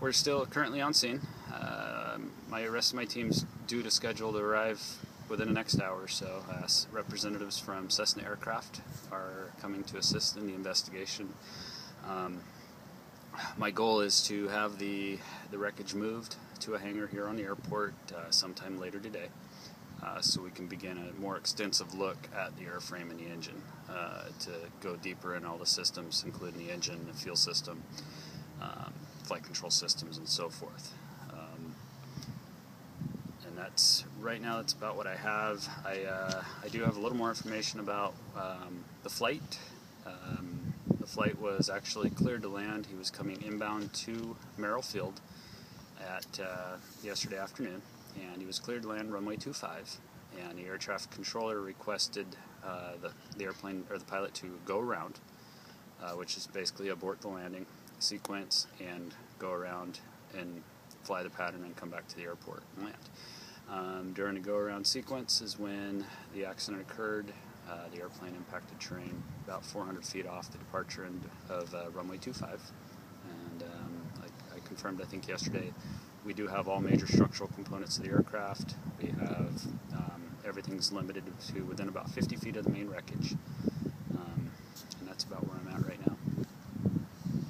We're still currently on scene. My rest of my team's due to schedule to arrive within the next hour or so. Representatives from Cessna Aircraft are coming to assist in the investigation. My goal is to have the wreckage moved to a hangar here on the airport sometime later today, so we can begin a more extensive look at the airframe and the engine to go deeper in all the systems, including the engine, the fuel system, flight control systems, and so forth. And right now that's about what I have. I do have a little more information about the flight. The flight was actually cleared to land. He was coming inbound to Merrill Field at yesterday afternoon, and he was cleared to land runway 25. And the air traffic controller requested the airplane or the pilot to go around, which is basically abort the landing sequence and go around and fly the pattern and come back to the airport and land. During the go-around sequence is when the accident occurred. The airplane impacted terrain about 400 feet off the departure end of runway 25. And I confirmed, I think yesterday, we do have all major structural components of the aircraft. We have everything's limited to within about 50 feet of the main wreckage. And that's about where I'm at right now.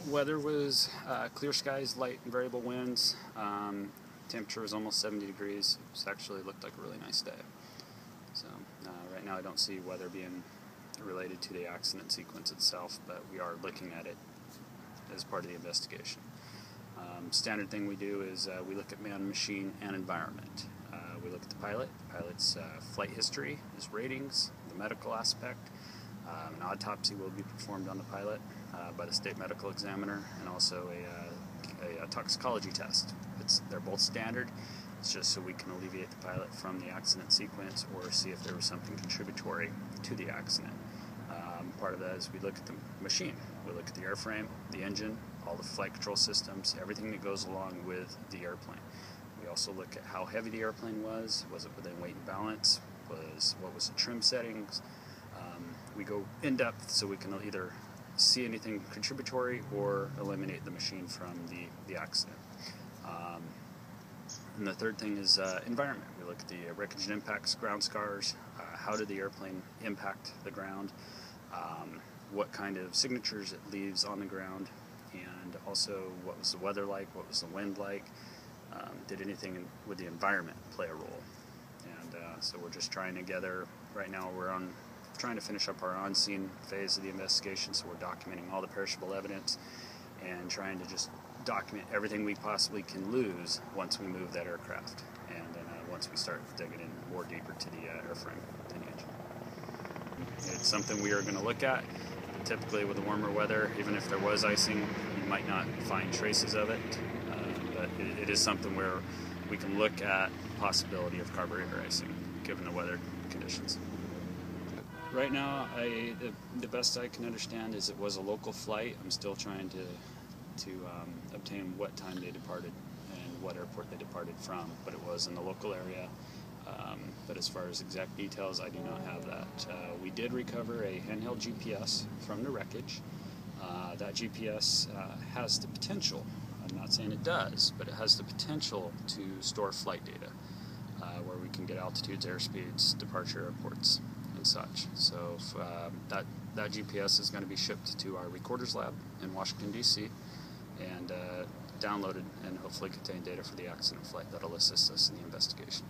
Weather was clear skies, light and variable winds. Temperature was almost 70 degrees. It actually looked like a really nice day. So right now I don't see weather being related to the accident sequence itself, but we are looking at it as part of the investigation. Standard thing we do is we look at man, machine, and environment. We look at the pilot's flight history, his ratings, the medical aspect. An autopsy will be performed on the pilot by the state medical examiner, and also a toxicology test. They're both standard. It's just so we can alleviate the pilot from the accident sequence or see if there was something contributory to the accident. Part of that is we look at the machine. We look at the airframe, the engine, all the flight control systems, everything that goes along with the airplane. We also look at how heavy the airplane was it within weight and balance, what was the trim settings. We go in depth so we can either see anything contributory or eliminate the machine from the accident. And the third thing is environment. We look at the wreckage and impacts, ground scars, how did the airplane impact the ground, what kind of signatures it leaves on the ground, and also what was the weather like, what was the wind like, did anything with the environment play a role. And so we're just trying to gather, right now we're trying to finish up our on-scene phase of the investigation, so we're documenting all the perishable evidence and trying to just document everything we possibly can lose once we move that aircraft, and then once we start digging in more deeper to the airframe and the engine. It's something we are going to look at. Typically with the warmer weather, even if there was icing, you might not find traces of it, but it is something where we can look at the possibility of carburetor icing given the weather conditions. Right now, the best I can understand is it was a local flight. I'm still trying to obtain what time they departed and what airport they departed from, but it was in the local area. But as far as exact details, I do not have that. We did recover a handheld GPS from the wreckage. That GPS has the potential, I'm not saying it does, but it has the potential to store flight data, where we can get altitudes, airspeeds, departure airports, and such. So that GPS is going to be shipped to our recorders lab in Washington, D.C., and downloaded and hopefully contain data for the accident flight that'll assist us in the investigation.